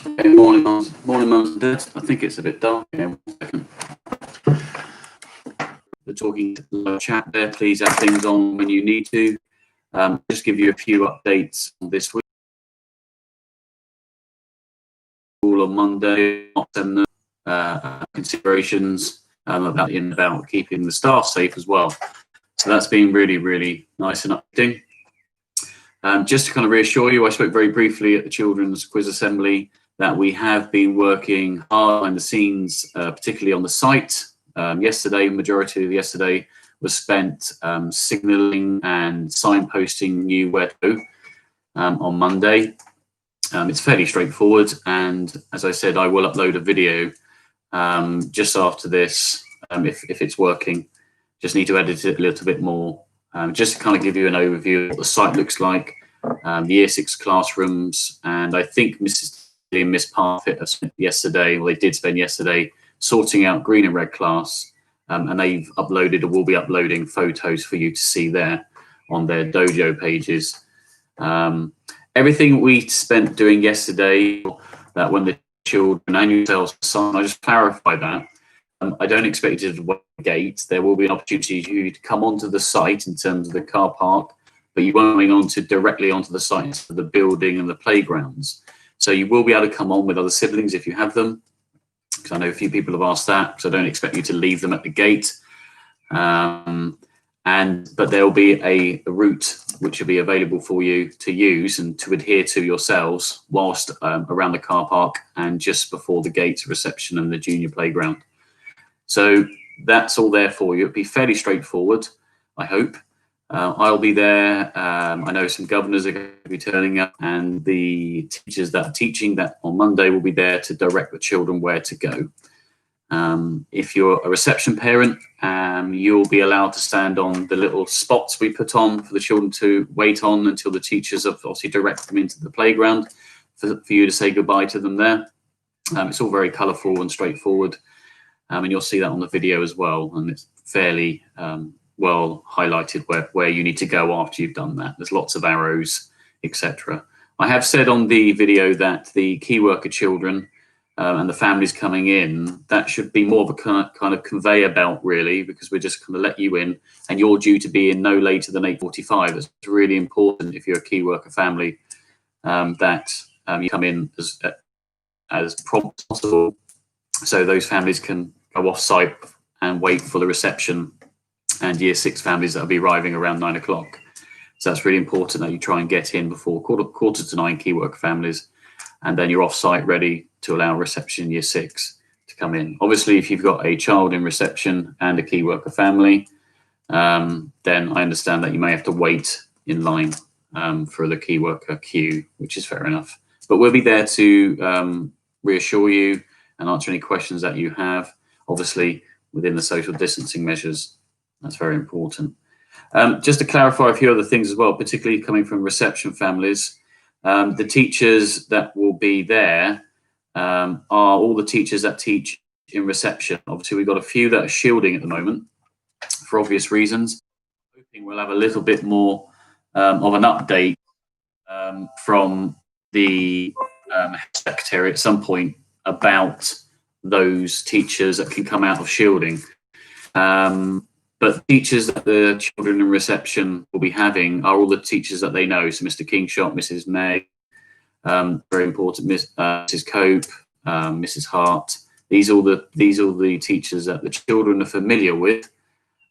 Okay, morning, mums and dads. I think it's a bit dark here. 1 second. The talking chat there. Please add things on when you need to. Just give you a few updates on this week. On Monday, considerations about keeping the staff safe as well. So that's been really, really nice and uplifting. Just to kind of reassure you, I spoke very briefly at the Children's Quiz Assembly that we have been working hard behind the scenes, particularly on the site. Yesterday, majority of yesterday was spent signalling and signposting new where to go on Monday. It's fairly straightforward, and as I said, I will upload a video just after this if it's working. Just need to edit it a little bit more, just to kind of give you an overview of what the site looks like, the Year 6 classrooms, and I think Mrs. and Miss Parfit have spent yesterday, well, they did spend yesterday sorting out green and red class, and they've uploaded or will be uploading photos for you to see there on their dojo pages. Everything we spent doing yesterday, that when the children and yourselves sign, I just clarify that. I don't expect you to wait at the gate. There will be an opportunity for you to come onto the site in terms of the car park, but you won't be directly onto the site of the building and the playgrounds. So you will be able to come on with other siblings if you have them, because I know a few people have asked that, so I don't expect you to leave them at the gate. But there will be a route which will be available for you to use and to adhere to yourselves whilst around the car park and just before the gate reception and the junior playground. So that's all there for you. It'll be fairly straightforward, I hope. I'll be there. I know some governors are going to be turning up, and the teachers that are teaching that on Monday will be there to direct the children where to go. If you're a reception parent, you'll be allowed to stand on the little spots we put on for the children to wait on until the teachers have obviously directed them into the playground for you to say goodbye to them there. It's all very colourful and straightforward, and you'll see that on the video as well, and it's fairly well highlighted where you need to go after you've done that. There's lots of arrows, etc. I have said on the video that the key worker children and the families coming in, that should be more of a kind of conveyor belt, really, because we're just going to let you in, and you're due to be in no later than 8:45. It's really important if you're a key worker family that you come in as prompt as possible, so those families can go off site and wait for the reception and Year 6 families that will be arriving around 9 o'clock. So that's really important that you try and get in before quarter to 9 key worker families, and then you're off site ready to allow reception Year 6 to come in. Obviously, if you've got a child in reception and a key worker family, then I understand that you may have to wait in line for the key worker queue, which is fair enough. But we'll be there to reassure you and answer any questions that you have, obviously within the social distancing measures. That's very important. Just to clarify a few other things as well, particularly coming from reception families, the teachers that will be there are all the teachers that teach in reception. Obviously, we've got a few that are shielding at the moment for obvious reasons. I'm hoping we'll have a little bit more of an update from the secretary at some point about those teachers that can come out of shielding. But teachers that the children in reception will be having are all the teachers that they know. So Mr. Kingshot, Mrs. Meg, very important, Mrs. Cope, Mrs. Hart. These are the teachers that the children are familiar with.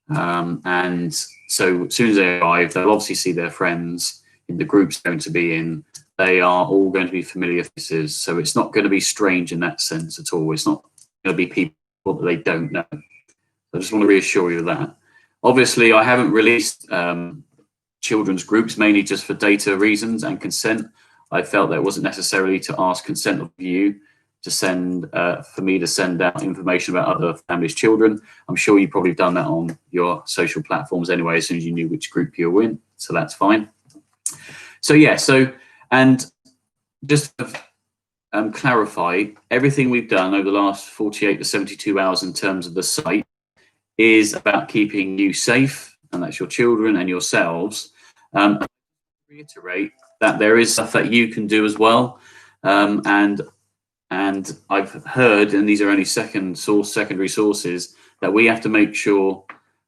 And so as soon as they arrive, they'll obviously see their friends in the groups going to be in. They are all going to be familiar faces. So it's not going to be strange in that sense at all. It's not going to be people that they don't know. I just want to reassure you of that. Obviously, I haven't released children's groups, mainly just for data reasons and consent. I felt that it wasn't necessarily to ask consent of you to send, for me to send out information about other families' children. I'm sure you probably done that on your social platforms anyway, as soon as you knew which group you were in, so that's fine. So yeah, and just to clarify, everything we've done over the last 48 to 72 hours in terms of the site is about keeping you safe, and that's your children and yourselves. Reiterate that there is stuff that you can do as well, and And I've heard, and these are only secondary sources, that we have to make sure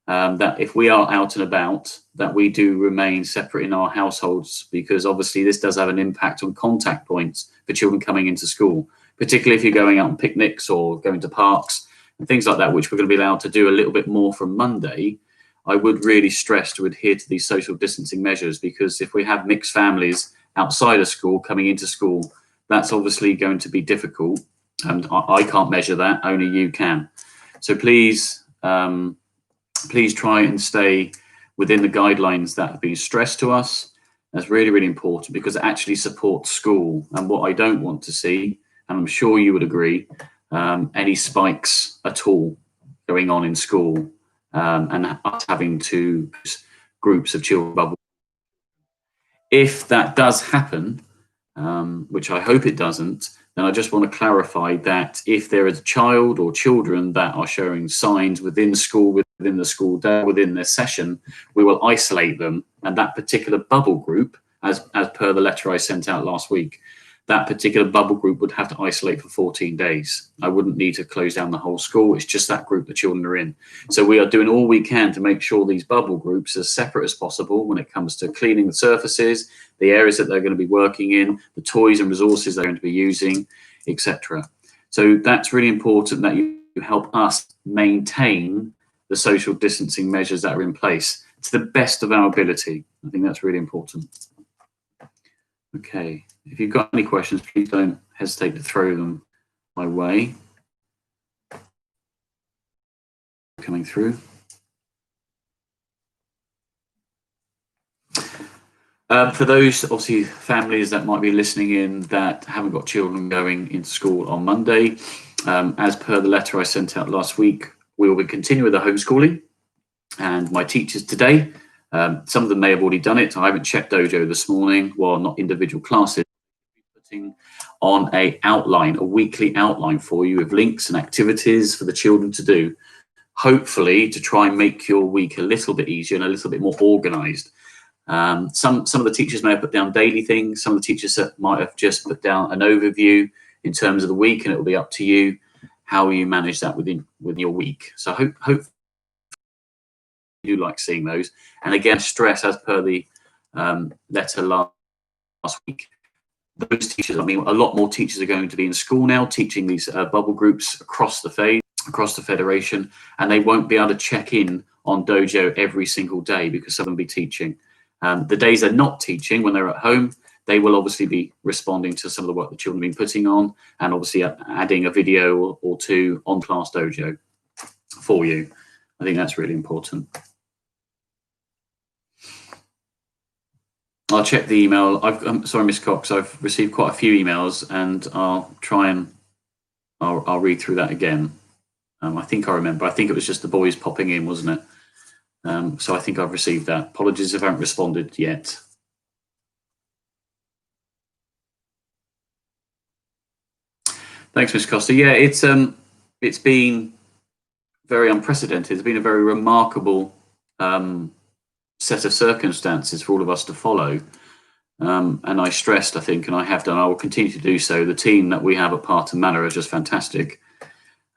that if we are out and about, that we do remain separate in our households, because obviously this does have an impact on contact points for children coming into school, particularly if you're going out on picnics or going to parks and things like that, which we're going to be allowed to do a little bit more from Monday. I would really stress to adhere to these social distancing measures, because if we have mixed families outside of school coming into school, that's obviously going to be difficult. And I can't measure that, only you can. So please, please try and stay within the guidelines that have been stressed to us. That's really, really important, because it actually supports school. And what I don't want to see, and I'm sure you would agree, any spikes at all going on in school, and us having to groups of children bubble. If that does happen, which I hope it doesn't, then I just want to clarify that if there is a child or children that are showing signs within school, within the school day, within their session, we will isolate them. And that particular bubble group, as per the letter I sent out last week, that particular bubble group would have to isolate for 14 days. I wouldn't need to close down the whole school. It's just that group the children are in. So we are doing all we can to make sure these bubble groups are as separate as possible when it comes to cleaning the surfaces, the areas that they're going to be working in, the toys and resources they're going to be using, etc. So that's really important, that you help us maintain the social distancing measures that are in place to the best of our ability. I think that's really important. Okay, if you've got any questions, please don't hesitate to throw them my way. Coming through. For those, obviously, families that might be listening in that haven't got children going into school on Monday, as per the letter I sent out last week, we will be continuing with the homeschooling. And my teachers today, some of them may have already done it. I haven't checked Dojo this morning, well, not individual classes, putting on a outline, a weekly outline for you with links and activities for the children to do, hopefully to try and make your week a little bit easier and a little bit more organized. Some of the teachers may have put down daily things. Some of the teachers might have just put down an overview in terms of the week, and it will be up to you how you manage that within your week. So hope you like seeing those. And again, stress, as per the letter last week, those teachers, I mean, a lot more teachers are going to be in school now teaching these bubble groups across the federation, and they won't be able to check in on Dojo every single day because some of them will be teaching. The days they're not teaching, when they're at home, they will obviously be responding to some of the work the children have been putting on, and obviously adding a video or two on Class Dojo for you. I think that's really important. I'll check the email. I'm sorry, Miss Cox, I've received quite a few emails, and I'll try and I'll read through that again. I think I remember. I think it was just the boys popping in, wasn't it? So I think I've received that. Apologies if I haven't responded yet. Thanks, Miss Costa. Yeah, it's been very unprecedented. It's been a very remarkable set of circumstances for all of us to follow. And I stressed, I think, and I have done, I will continue to do so, the team that we have at Parton Manor are just fantastic.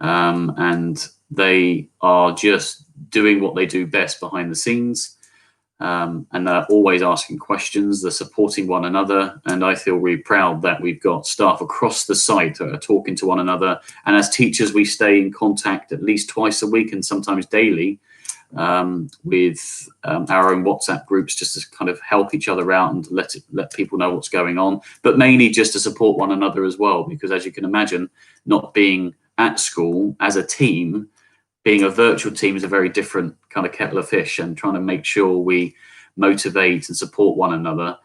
And they are just doing what they do best behind the scenes. And they're always asking questions, they're supporting one another. And I feel really proud that we've got staff across the site that are talking to one another. And as teachers, we stay in contact at least twice a week and sometimes daily with our own WhatsApp groups, just to kind of help each other out and let people know what's going on, but mainly just to support one another as well, because as you can imagine, not being at school as a team, being a virtual team is a very different kind of kettle of fish, and trying to make sure we motivate and support one another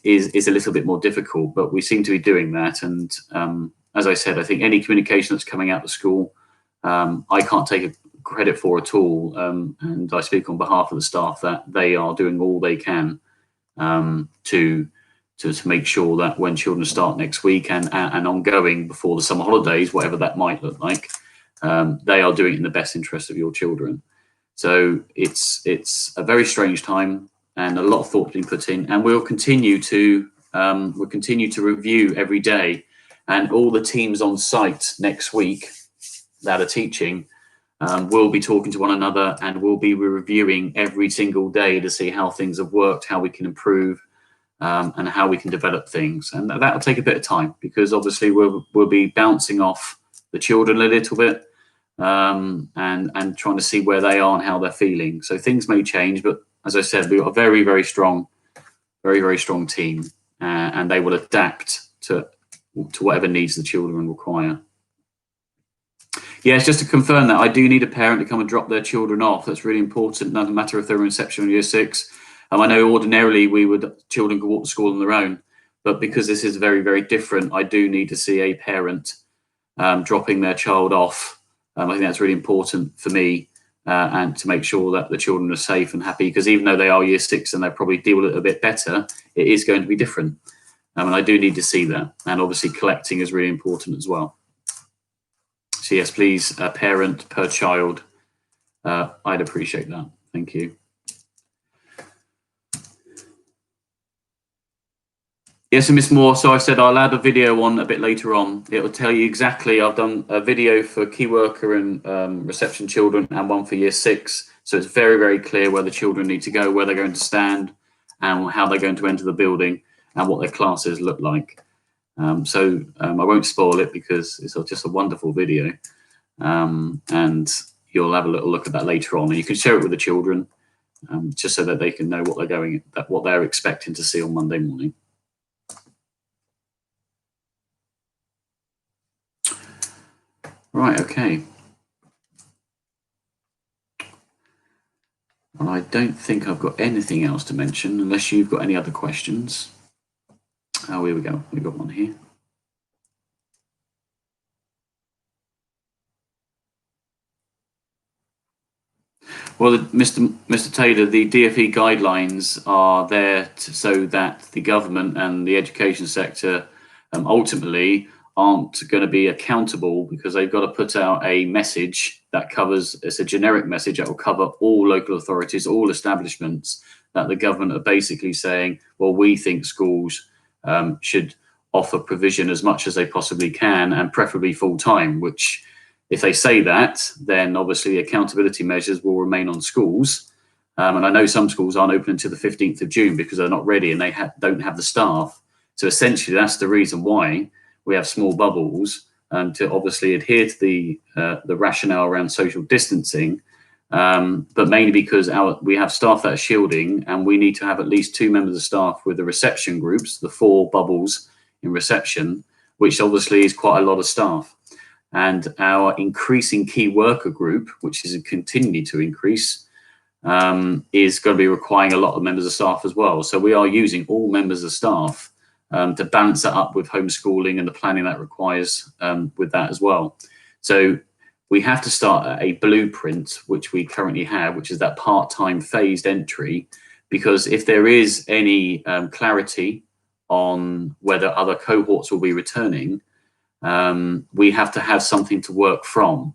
is a little bit more difficult, but we seem to be doing that. And as I said, I think any communication that's coming out of school, I can't take credit for at all, and I speak on behalf of the staff that they are doing all they can to make sure that when children start next week and ongoing before the summer holidays, whatever that might look like, they are doing it in the best interest of your children. So it's a very strange time, and a lot of thought being put in, and we'll continue to review every day And all the teams on site next week that are teaching will be talking to one another, and we'll be reviewing every single day to see how things have worked, how we can improve, and how we can develop things. And that'll take a bit of time, because obviously we'll be bouncing off the children a little bit, and trying to see where they are and how they're feeling. So things may change, but as I said, we've got a very, very strong team, and they will adapt to whatever needs the children require. Yes, just to confirm that I do need a parent to come and drop their children off. That's really important, no matter if they're in reception or year 6. I know ordinarily children could walk to school on their own, but because this is very, very different, I do need to see a parent dropping their child off. I think that's really important for me, and to make sure that the children are safe and happy, because even though they are year 6 and they probably deal with it a bit better, it is going to be different. And I do need to see that. And obviously collecting is really important as well. So yes, please, a parent per child. I'd appreciate that. Thank you. Yes, and Miss Moore, so I said I'll add a video on a bit later on. It will tell you exactly. I've done a video for key worker and reception children, and one for year 6. So it's very, very clear where the children need to go, where they're going to stand, and how they're going to enter the building, and what their classes look like. I won't spoil it, because it's just a wonderful video, and you'll have a little look at that later on, and you can share it with the children, just so that they can know what they're expecting to see on Monday morning. Right, okay. Well, I don't think I've got anything else to mention, unless you've got any other questions. Oh, here we go. We've got one here. Well, Mr. Taylor, the DfE guidelines are there so that the government and the education sector ultimately aren't going to be accountable, because they've got to put out a message that covers, it's a generic message that will cover all local authorities, all establishments, that the government are basically saying, well, we think schools should offer provision as much as they possibly can, and preferably full time, which, if they say that, then obviously accountability measures will remain on schools. And I know some schools aren't open until the 15th of June because they're not ready and they don't have the staff. So essentially, that's the reason why we have small bubbles, to obviously adhere to the rationale around social distancing, but mainly because we have staff that are shielding, and we need to have at least 2 members of staff with the reception groups, the 4 bubbles in reception, which obviously is quite a lot of staff. And our increasing key worker group, which is continuing to increase, is going to be requiring a lot of members of staff as well. So we are using all members of staff to balance that up with homeschooling and the planning that requires with that as well. So we have to start at a blueprint, which we currently have, which is that part-time phased entry, because if there is any clarity on whether other cohorts will be returning, we have to have something to work from.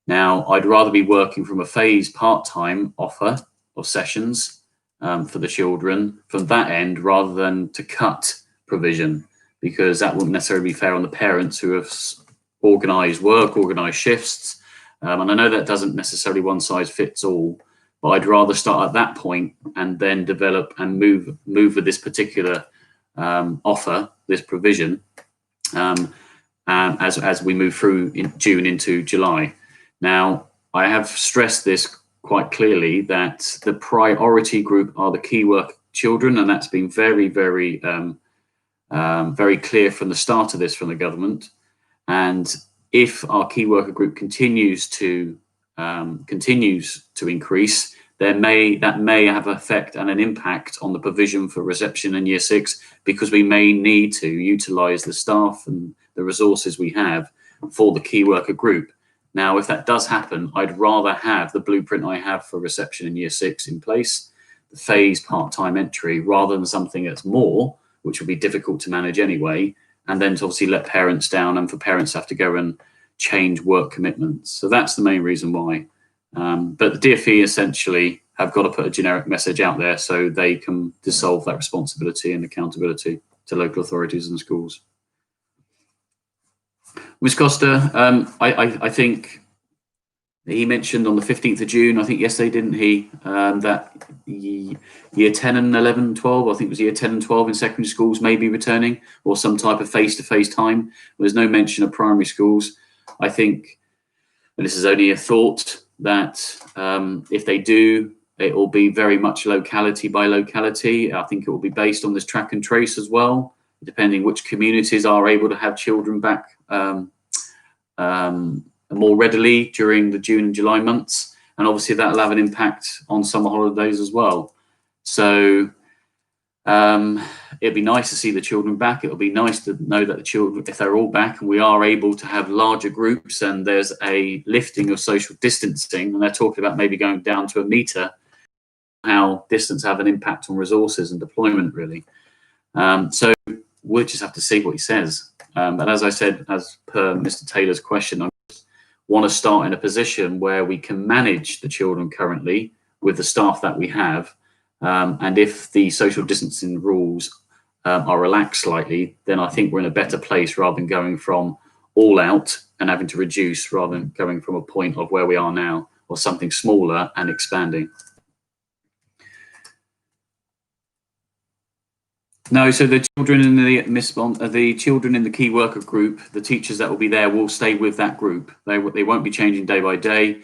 Now, I'd rather be working from a phased part-time offer of sessions for the children from that end, rather than to cut provision, because that wouldn't necessarily be fair on the parents who have organised work, organised shifts. And I know that doesn't necessarily one size fits all, but I'd rather start at that point and then develop and move with this particular offer, this provision, as we move through in June into July. Now, I have stressed this quite clearly, that the priority group are the key work children, and that's been very, very, very clear from the start of this from the government. And if our key worker group continues to increase, that may have an effect and an impact on the provision for reception in year 6, because we may need to utilise the staff and the resources we have for the key worker group. Now, if that does happen, I'd rather have the blueprint I have for reception in year 6 in place, the phased part-time entry, rather than something that's more, which would be difficult to manage anyway, and then to obviously let parents down, and for parents to have to go and change work commitments. So that's the main reason why. But the DfE essentially have got to put a generic message out there so they can dissolve that responsibility and accountability to local authorities and schools. Miss Costa, I think he mentioned on the 15th of June, I think yesterday, didn't he, that year 10 and 11, 12, I think it was year 10 and 12 in secondary schools may be returning, or some type of face-to-face time. There's no mention of primary schools. I think, and this is only a thought, that if they do, it will be very much locality by locality. I think it will be based on this track and trace as well, depending which communities are able to have children back more readily during the June and July months, and obviously that'll have an impact on summer holidays as well. So it'd be nice to see the children back. It'll be nice to know that the children, if they're all back and we are able to have larger groups and there's a lifting of social distancing, and they're talking about maybe going down to a metre, how distance have an impact on resources and deployment, really. So we'll just have to see what he says. But as I said, as per Mr. Taylor's question, I want to start in a position where we can manage the children currently with the staff that we have. And if the social distancing rules are relaxed slightly, then I think we're in a better place rather than going from all out and having to reduce, rather than going from a point of where we are now or something smaller and expanding. No, so the children in the children in the key worker group, the teachers that will be there will stay with that group. They won't be changing day by day.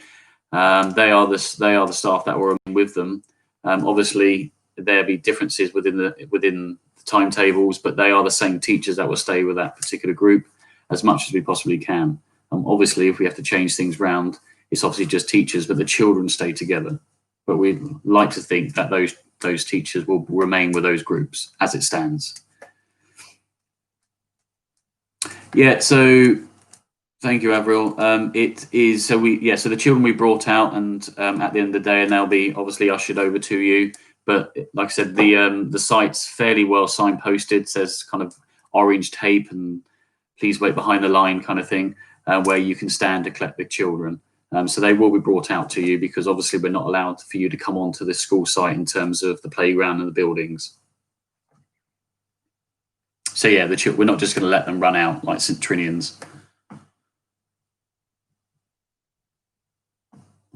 They are the staff that were with them. Obviously, there'll be differences within the timetables, but they are the same teachers that will stay with that particular group as much as we possibly can. Obviously, if we have to change things round, it's obviously just teachers, but the children stay together. But we'd like to think that those teachers will remain with those groups as it stands. Yeah, so thank you, Avril. It is so the children we brought out, and at the end of the day, and they'll be obviously ushered over to you. But like I said, the site's fairly well signposted, says kind of orange tape and please wait behind the line kind of thing, where you can stand to collect the children. So they will be brought out to you, because obviously we're not allowed for you to come onto this school site in terms of the playground and the buildings. So yeah, we're not just going to let them run out like St. Trinians.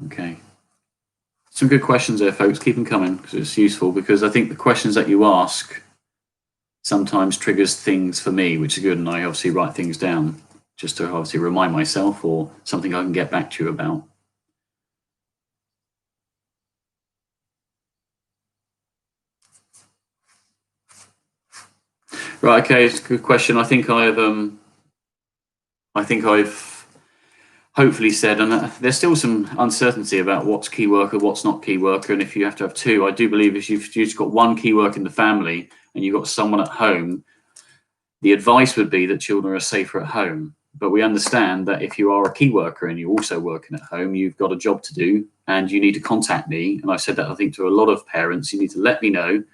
Okay. Some good questions there, folks. Keep them coming, because it's useful, because I think the questions that you ask sometimes triggers things for me, which is good, and I obviously write things down just to obviously remind myself, or something I can get back to you about. Right, okay, it's a good question. I think I've hopefully said, and there's still some uncertainty about what's key worker, what's not key worker, and if you have to have two. I do believe if you've just got one key worker in the family and you've got someone at home, the advice would be that children are safer at home. But we understand that if you are a key worker and you're also working at home, you've got a job to do and you need to contact me. And I've said that, I think, to a lot of parents. You need to let me know,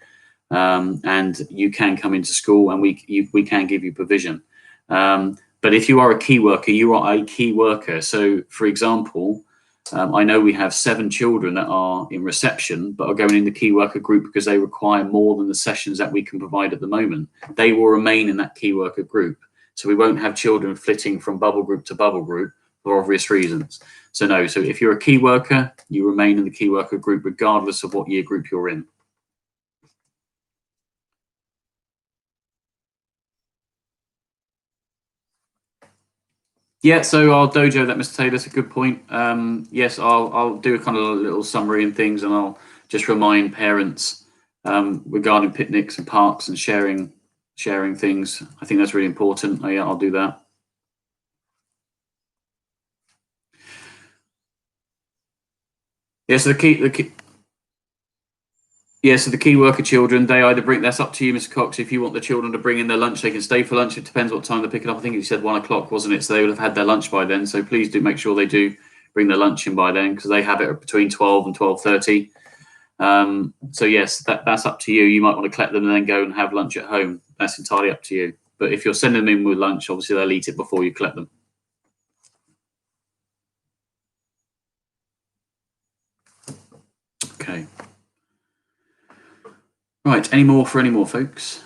and you can come into school and we can give you provision. But if you are a key worker, you are a key worker. So, for example, I know we have 7 children that are in reception but are going in the key worker group because they require more than the sessions that we can provide at the moment. They will remain in that key worker group. So we won't have children flitting from bubble group to bubble group for obvious reasons. So no, so if you're a key worker, you remain in the key worker group regardless of what year group you're in. Yeah, so I'll dojo that, Mr. Taylor. That's a good point. Yes, I'll do a kind of a little summary and things, and I'll just remind parents regarding picnics and parks and sharing things. I think that's really important. Yeah, I'll do that. Yeah, so the key worker children, they either bring, that's up to you, Mr. Cox. If you want the children to bring in their lunch, they can stay for lunch. It depends what time they're picking up. I think you said 1 o'clock, wasn't it? So they would have had their lunch by then. So please do make sure they do bring their lunch in by then, because they have it between 12 and 12:30. So yes, that's up to you. You might want to collect them and then go and have lunch at home. That's entirely up to you. But if you're sending them in with lunch, obviously they'll eat it before you collect them. Okay. Right, any more, folks?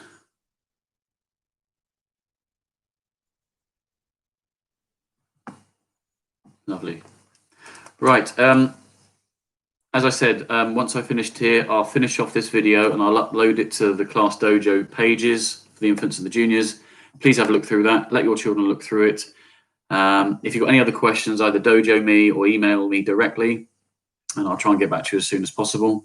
Lovely. Right. As I said, once I finished here, I'll finish off this video and I'll upload it to the Class Dojo pages for the infants and the juniors. Please have a look through that. Let your children look through it. If you've got any other questions, either dojo me or email me directly, and I'll try and get back to you as soon as possible.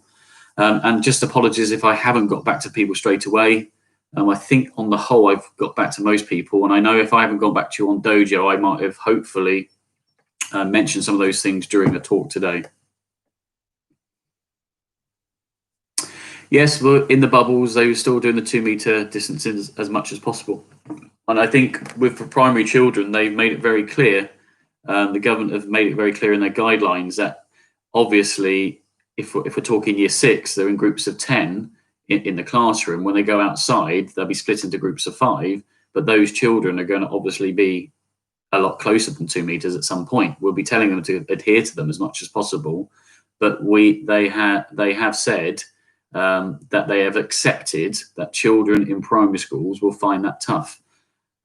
And just apologies if I haven't got back to people straight away. I think on the whole, I've got back to most people. And I know if I haven't gone back to you on dojo, I might have hopefully mentioned some of those things during the talk today. Yes, well, in the bubbles, they were still doing the 2 meter distances as much as possible. And I think with the primary children, they've made it very clear, the government have made it very clear in their guidelines that obviously, if we're talking year 6, they're in groups of 10 in the classroom. When they go outside, they'll be split into groups of 5, but those children are going to obviously be a lot closer than 2 meters at some point. We'll be telling them to adhere to them as much as possible, but they have said that they have accepted that children in primary schools will find that tough.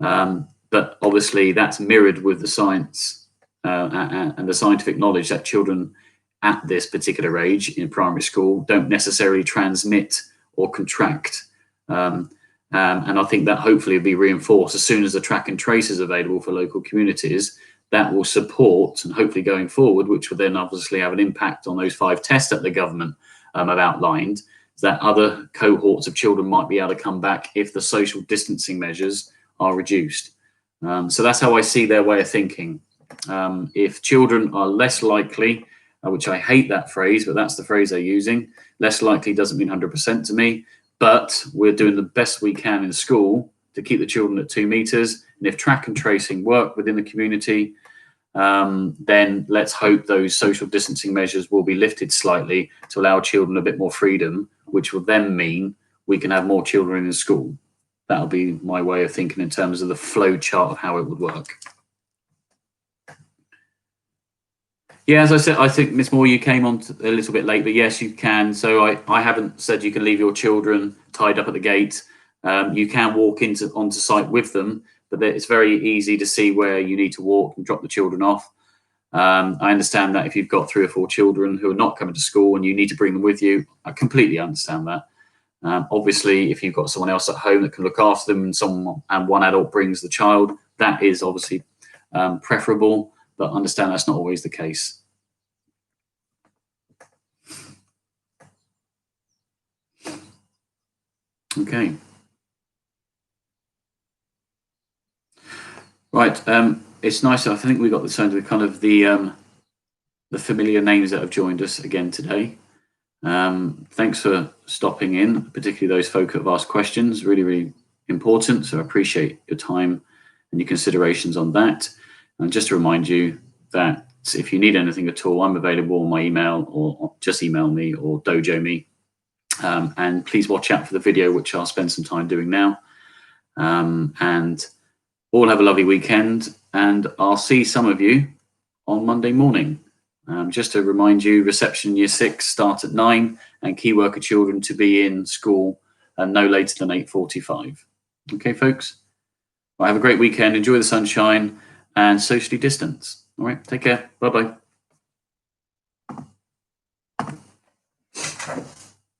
But obviously that's mirrored with the science and the scientific knowledge that children at this particular age in primary school don't necessarily transmit or contract. And I think that hopefully will be reinforced as soon as the track and trace is available for local communities. That will support, and hopefully going forward, which will then obviously have an impact on those 5 tests that the government have outlined, that other cohorts of children might be able to come back if the social distancing measures are reduced. So that's how I see their way of thinking. If children are less likely, which I hate that phrase, but that's the phrase they're using, less likely doesn't mean 100% to me, but we're doing the best we can in school to keep the children at 2 meters. And if track and tracing work within the community, then let's hope those social distancing measures will be lifted slightly to allow children a bit more freedom, which will then mean we can have more children in school. That'll be my way of thinking in terms of the flow chart of how it would work. Yeah, as I said, I think, Miss Moore, you came on a little bit late, but yes, you can. So I haven't said you can leave your children tied up at the gate. You can walk onto site with them, but it's very easy to see where you need to walk and drop the children off. I understand that if you've got 3 or 4 children who are not coming to school and you need to bring them with you, I completely understand that. Obviously, if you've got someone else at home that can look after them and one adult brings the child, that is obviously preferable, but understand that's not always the case. Okay. Right. It's nice. I think we got the kind of the familiar names that have joined us again today. Thanks for stopping in, particularly those folk who have asked questions. Really, really important. So I appreciate your time and your considerations on that. And just to remind you that if you need anything at all, I'm available on my email, or just email me or dojo me. And please watch out for the video, which I'll spend some time doing now. And all have a lovely weekend, and I'll see some of you on Monday morning. Just to remind you, reception year 6 starts at 9, and key worker children to be in school no later than 8:45. Okay, folks? Well, have a great weekend. Enjoy the sunshine and socially distance. All right, take care. Bye-bye.